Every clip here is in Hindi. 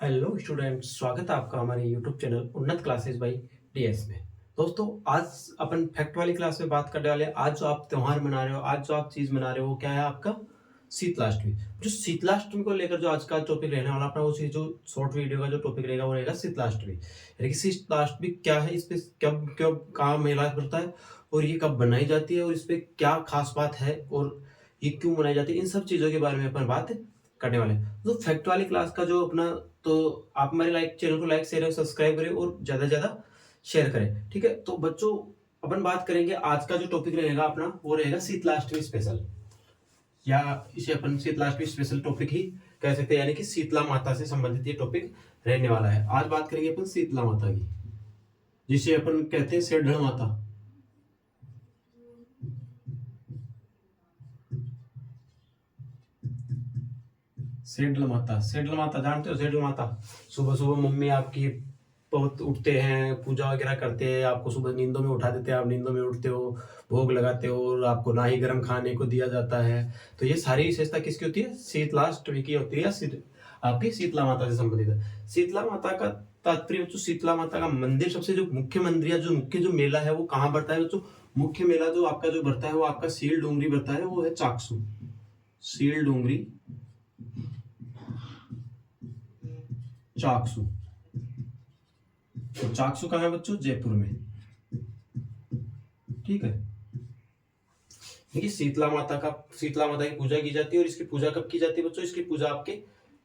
हेलो स्टूडेंट, स्वागत है आपका हमारे यूट्यूब चैनल उन्नत क्लासेस बाय डीएस में। दोस्तों, आज अपन फैक्ट वाली क्लास में बात करने वाले हैं। आज जो आप त्यौहार मना रहे हो, आज जो आप चीज मना रहे हो, वो क्या है? आपका शीतलाष्टमी। जो शीतलाष्टमी को लेकर जो आज का टॉपिक रहने वाला अपना, वो जो शॉर्ट वीडियो का जो टॉपिक रहेगा वो रहेगा शीतलाष्टमी। यानी कि शीतलाष्टमी क्या है, इस पे कब कब कहाँ मेला पड़ता है और ये कब बनाई जाती है और इस पे क्या खास बात है और ये क्यों मनाई जाती है, इन सब चीजों के बारे में अपन बात करने वाले हैं। तो फैक्ट वाली क्लास का जो अपना, तो आप हमारे चैनल को लाइक शेयर और सब्सक्राइब करें और ज्यादा से ज्यादा शेयर करें, ठीक है। तो बच्चों, अपन बात करेंगे आज का जो टॉपिक रहेगा अपना, वो रहेगा शीतलाष्टमी स्पेशल, या इसे अपन शीतलाष्टमी स्पेशल टॉपिक ही कह सकते हैं। यानी कि शीतला माता से संबंधित ये टॉपिक रहने वाला है। आज बात करेंगे अपन शीतला माता की, जिसे अपन कहते हैं सेढ़ माता। सेडल माता जानते हो? सेडल माता, सुबह सुबह मम्मी आपकी बहुत उठते हैं, पूजा वगैरह करते हैं, आपको सुबह नींदों में उठा देते हैं, आप नींदों में उठते हो, भोग लगाते हो और आपको ना ही गर्म खाने को दिया जाता है। तो ये सारी विशेषता किसकी होती है? शीतलाष्टमी की होती है, या आपकी शीतला माता से संबंधित है। शीतला माता का तात्पर्य बच्चों, शीतला माता का मंदिर, सबसे जो मुख्य मंदिर या जो मुख्य जो मेला है वो कहाँ बढ़ता है बच्चों? मुख्य मेला जो आपका जो बढ़ता है वो आपका सील डोंगरी बढ़ता है, वो है चाकसू। सील डोंगरी चाकसू। तो चाकसू कहाँ है बच्चों? जयपुर में, ठीक है। देखिए, शीतला माता की पूजा की जाती है। और इसकी पूजा कब की जाती है बच्चों? इसकी पूजा आपके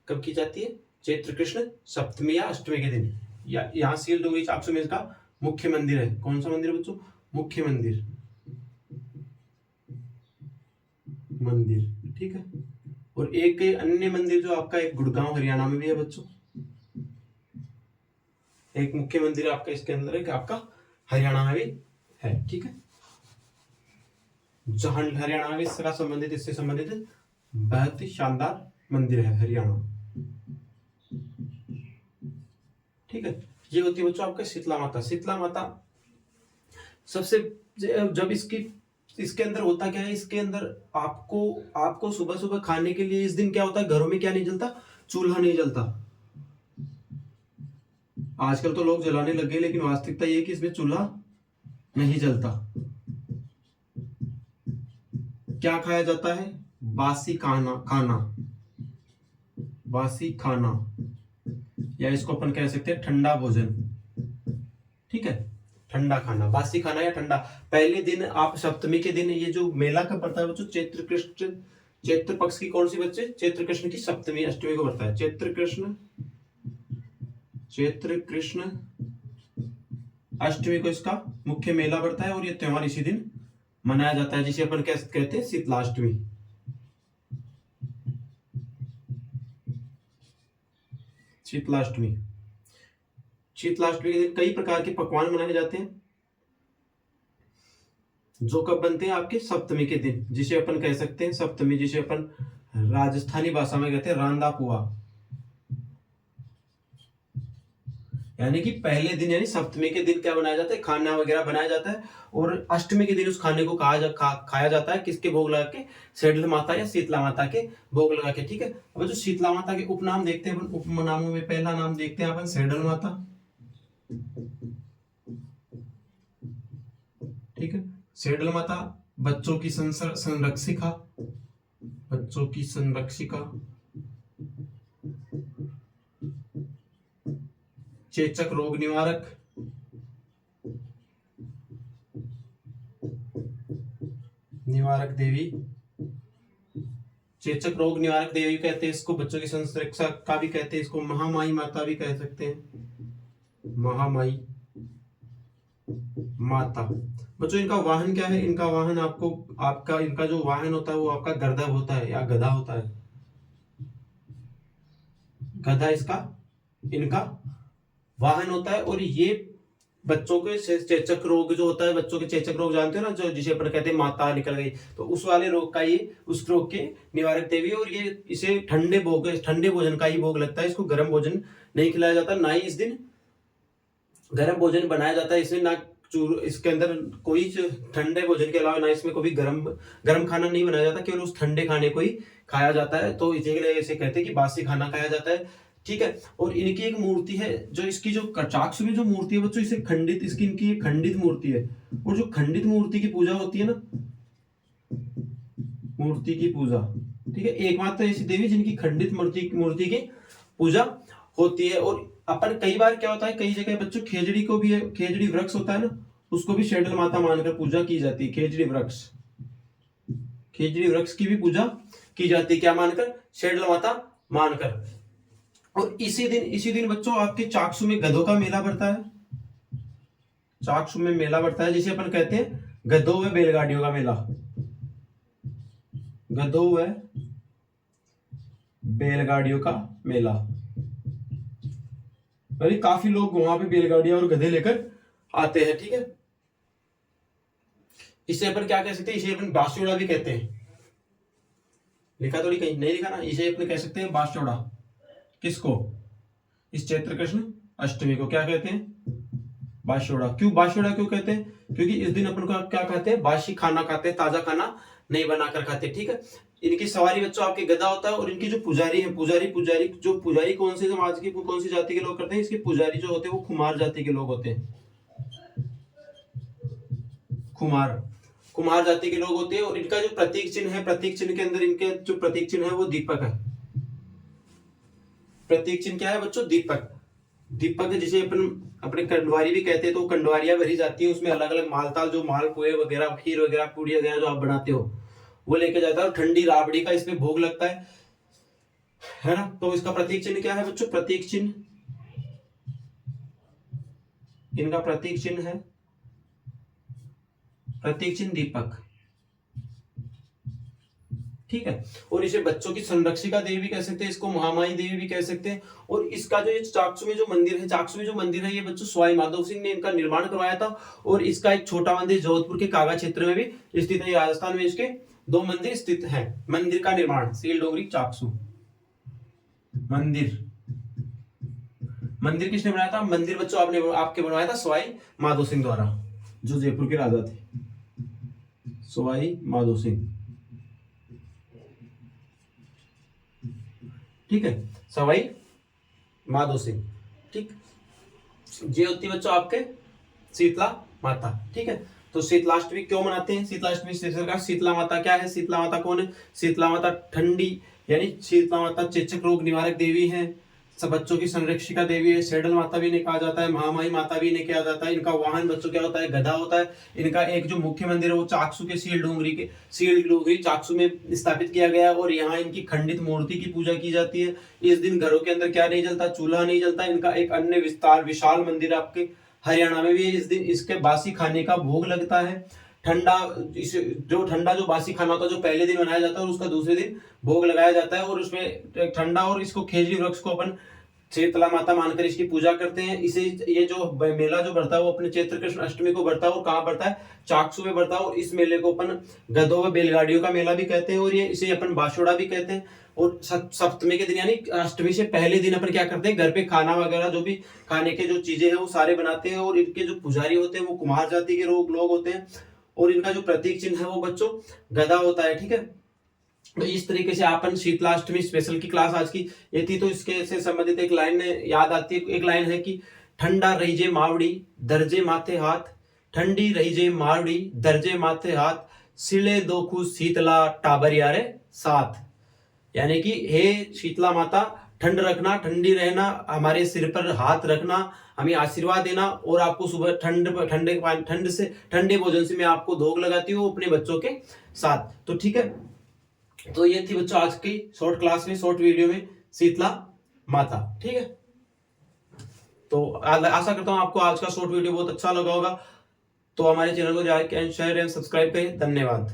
कब की जाती है? चैत्र कृष्ण सप्तमी या अष्टमी के दिन। या यहाँ सील डोंगरी चाकसू में इसका मुख्य मंदिर है। कौन सा मंदिर है बच्चों? मुख्य मंदिर, ठीक है। और एक अन्य मंदिर जो आपका एक गुड़गांव हरियाणा में भी है बच्चों। एक मुख्य मंदिर आपका इसके अंदर है कि आपका हरियाणा में भी है, ठीक है। जहां हरियाणा में इसका संबंधित, इससे संबंधित बहुत ही शानदार मंदिर है हरियाणा, ठीक है। ये होती है बच्चों आपका शीतला माता। शीतला माता सबसे, जब इसके अंदर होता क्या है, इसके अंदर आपको आपको सुबह सुबह खाने के लिए इस दिन क्या होता है, घरों में क्या नहीं जलता? चूल्हा नहीं जलता। आजकल तो लोग जलाने लग गए, लेकिन वास्तविकता ये है कि इसमें चूल्हा नहीं जलता। क्या खाया जाता है? बासी खाना, बासी खाना, या इसको अपन कह सकते हैं ठंडा भोजन, ठीक है। ठंडा खाना, बासी खाना या ठंडा। पहले दिन आप सप्तमी के दिन, ये जो मेला कब पड़ता है बच्चों? चैत्र पक्ष की कौन सी बच्चे? चैत्र कृष्ण की सप्तमी अष्टमी को पड़ता है। चैत्र कृष्ण अष्टमी को इसका मुख्य मेला पड़ता है और ये त्योहार इसी दिन मनाया जाता है, जिसे अपन कहते हैं शीतलाष्टमी। शीतलाष्टमी शीतलाष्टमी के दिन कई प्रकार के पकवान बनाए जाते हैं, जो कब बनते हैं? आपके सप्तमी के दिन, जिसे अपन कह सकते हैं सप्तमी, जिसे अपन राजस्थानी भाषा में कहते हैं रांदा पुआ। यानी कि पहले दिन, यानी सप्तमी के दिन क्या बनाया जाता है? खाना वगैरह बनाया जाता है। और अष्टमी के दिन उस खाने को खाया जाता है किसके भोग लगा के? सेडल माता या शीतला माता के भोग लगा के, ठीक है। अब जो शीतला माता के उपनाम देखते हैं, उपनामों में पहला नाम देखते हैं अपन सेडल माता, ठीक है। सेडल माता बच्चों की संरक्षिका, बच्चों की संरक्षिका। चेचक रोग निवारक, देवी। चेचक रोग निवारक देवी कहते हैं इसको, बच्चों की संरक्षा का भी कहते हैं इसको, महामाई माता भी कह सकते हैं, महामाई माता। बच्चों, इनका वाहन क्या है? इनका वाहन इनका जो वाहन होता है वो आपका गर्दभ होता है या गधा होता है। गधा इनका वाहन होता है। और ये बच्चों के चेचक रोग जो होता है, बच्चों के चेचक रोग जानते हो ना, जो जिसे अपन कहते हैं माता निकल गई, तो उस वाले रोग का ये, उस रोग के निवारक देवी। और ये इसे ठंडे भोजन का ही भोग लगता है। इसको गर्म भोजन नहीं खिलाया जाता, ना ही इस दिन गर्म भोजन बनाया जाता है। इसमें ना इसके अंदर कोई ठंडे भोजन के अलावा ना इसमें कोई गर्म खाना नहीं बनाया जाता, केवल उस ठंडे खाने को ही खाया जाता है। तो इसीलिए इसे कहते हैं कि बासी खाना खाया जाता है। ठीक है। और इनकी एक मूर्ति है, जो इसकी जो चाक्षु में जो मूर्ति है बच्चों, इसे खंडित, इसकी इनकी एक खंडित मूर्ति है। और जो खंडित मूर्ति की पूजा होती है ना, मूर्ति की पूजा, ठीक है, एकमात्र ऐसी देवी जिनकी खंडित मूर्ति की पूजा होती है। और अपन कई बार क्या होता है, कई जगह बच्चों खेजड़ी को भी, खेजड़ी वृक्ष होता है ना, उसको भी शेडल माता मानकर पूजा की जाती है। खेजड़ी वृक्ष, खेजड़ी वृक्ष की भी पूजा की जाती है, क्या मानकर? शेडल माता मानकर। और इसी दिन बच्चों आपके चाक्षु में गधों का मेला बढ़ता है। चाक्षु में मेला बढ़ता है, जिसे अपन कहते हैं गधों व बैलगाड़ियों का मेला। गधों व बैलगाड़ियों का मेला। अरे काफी लोग वहां पे बैलगाड़ियां और गधे लेकर आते हैं, ठीक है। इसे अपन क्या कह सकते हैं? इसे अपन बास्योड़ा भी कहते हैं। लिखा थोड़ी कहीं नहीं लिखा ना, इसे अपन कह सकते हैं बास्योड़ा। किसको? इस चैत्र कृष्ण अष्टमी को क्या कहते हैं? बास्योड़ा। क्यों बास्योड़ा क्यों कहते हैं? क्योंकि इस दिन अपन को क्या खाते हैं? बासी खाना खाते हैं, ताजा खाना नहीं बनाकर खाते, ठीक है। इनकी सवारी बच्चों आपके गधा होता है। और इनकी जो पुजारी है, पुजारी कौन से समाज की, कौन सी जाति के लोग करते हैं? इसके पुजारी जो होते हैं वो खुमार जाति के लोग होते हैं। कुमार जाति के लोग होते हैं। और इनका जो प्रतीक चिन्ह है, प्रतीक चिन्ह के अंदर इनके जो प्रतीक चिन्ह है वो दीपक है। प्रतीक चिन्ह क्या है बच्चों? दीपक। दीपक जिसे अपन अपने कंडवारी भी कहते हैं। तो कंडवारियां भरी जाती है, उसमें अलग अलग मालताल, जो मालपुए वगैरह, खीर वगैरह, पूड़ी वगैरह जो आप बनाते हो वो लेके जाता है। और ठंडी राबड़ी का इसमें भोग लगता है ना। तो इसका प्रतीक चिन्ह क्या है बच्चों? प्रतीक चिन्ह, इनका प्रतीक चिन्ह है, प्रतीक चिन्ह दीपक, ठीक है। और इसे बच्चों की संरक्षिका देवी भी कह सकते हैं, इसको महामाई देवी भी कह सकते हैं। और इसका जो ये चाक्षु में जो मंदिर है, ये बच्चों सवाई माधव सिंह ने इनका निर्माण करवाया था। और इसका एक छोटा मंदिर जोधपुर के कागा क्षेत्र में भी स्थित है। राजस्थान में इसके 2 मंदिर स्थित हैं। मंदिर का निर्माण सील डोंगरी चाक्षु मंदिर किसने बनाया था? मंदिर बच्चों आपके बनवाया था सवाई माधो सिंह द्वारा, जो जयपुर के राजा थे, सवाई माधो सिंह, ठीक है, सवाई माधो सिंह, ठीक। ये होती है बच्चों आपके शीतला माता, ठीक है। तो शीतलाष्टमी क्यों मनाते हैं? शीतलाष्टमी शीतला माता क्या है? शीतला माता कौन है? शीतला माता ठंडी, यानी शीतला माता चेचक रोग निवारक देवी है, सब बच्चों की संरक्षिका देवी है। शेडल माता भी इन्हें कहा जाता है, महामाई माता भी इन्हें कहा जाता है। इनका वाहन बच्चों क्या होता है? गधा होता है। इनका एक जो मुख्य मंदिर है वो चाक्षु के सील डोंगरी चाक्षु में स्थापित किया गया है। और यहाँ इनकी खंडित मूर्ति की पूजा की जाती है। इस दिन घरों के अंदर क्या नहीं जलता? चूल्हा नहीं जलता। इनका एक अन्य विशाल मंदिर आपके हरियाणा में भी इस दिन इसके बासी खाने का भोग लगता है। ठंडा जो बासी खाना होता है, जो पहले दिन बनाया जाता है और उसका दूसरे दिन भोग लगाया जाता है। और उसमें ठंडा, और इसको खेजड़ी वृक्ष को अपन शीतला माता मानकर इसकी पूजा करते हैं। इसे ये जो मेला जो बढ़ता है वो अपने चैत्र कृष्ण अष्टमी को बढ़ता है। और कहाँ बढ़ता है? चाक्षु में बढ़ता है। और इस मेले को अपन गधों व बैलगाड़ियों का मेला भी कहते हैं। और ये इसे अपन बाशोड़ा भी कहते हैं। और सप्तमी के दिन यानी अष्टमी से पहले दिन अपन क्या करते हैं? घर पे खाना वगैरह जो भी खाने के जो चीजें हैं वो सारे बनाते हैं। और इनके जो पुजारी होते हैं वो कुमार जाति के लोग होते हैं। और इनका जो प्रतीक चिन्ह है वो बच्चों गधा होता है, ठीक है। तो इस तरीके से अपन शीतलाष्टमी स्पेशल की क्लास आज की ये थी। तो इसके से संबंधित एक लाइन याद आती है, एक लाइन है कि ठंडा रहीजे मावड़ी दर्जे माथे हाथ, ठंडी रहीजे मावड़ी दर्जे माथे हाथ, सिले दोखु शीतला टाबरिया रे साथ। यानी कि हे शीतला माता, ठंड रखना, ठंडी रहना, हमारे सिर पर हाथ रखना, हमें आशीर्वाद देना। और आपको सुबह ठंडे भोजन से मैं आपको धोख लगाती हूँ अपने बच्चों के साथ। तो ठीक है, तो ये थी बच्चों आज की शॉर्ट क्लास में, शॉर्ट वीडियो में शीतला माता, ठीक है। तो आशा करता हूं आपको आज का शॉर्ट वीडियो बहुत अच्छा लगा होगा। तो हमारे चैनल को like and share and subscribe करें। धन्यवाद।